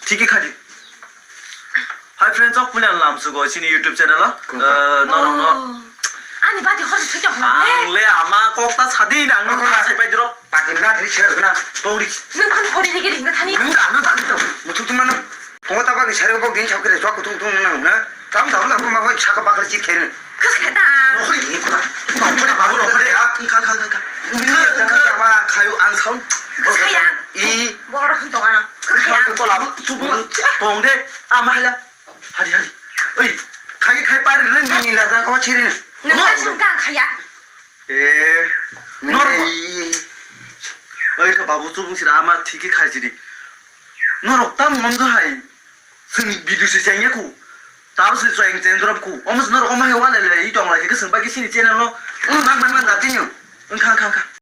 티켓 카디. 하이 프렌즈 억불량 람수고 지니 유튜브 채널아. 너. 아니 바디 허리 되게 없네. 안래 아마 꼭다 사디 낭는 거 사이바이 들어. 빠진다 들이치거나 우리 능큰 허리 되게 링거 타니. 뭔가 안 한다. 뭐 툭툭만 동아따박이 자료가 괜히 잡게 돼. 좋고 퉁퉁 나. 다음 막 차가 막을 찍게는. 그렇다. 허리 이쁘다. 엄마가 막으러 그래야. 가. 막 가요 안 사온. 그냥 이 뭐라 한동안 그냥 또 라고 두분 동대 아마 할라. 하리. 어이 가게 갈 바르는 중이라다. 어치리는. 내가 잠깐 가야. 에. 너는 어이 그 바보 조봉실 아마 티켓 카지리. 너는 땀 먼저 하이. 승리 비두시 생겼고. 다음스 소행 젠드럽고. 어머스 너는 엄마 해와래 이 동안 그 승박이 신이 째는 너. 나 뛰냐. 가.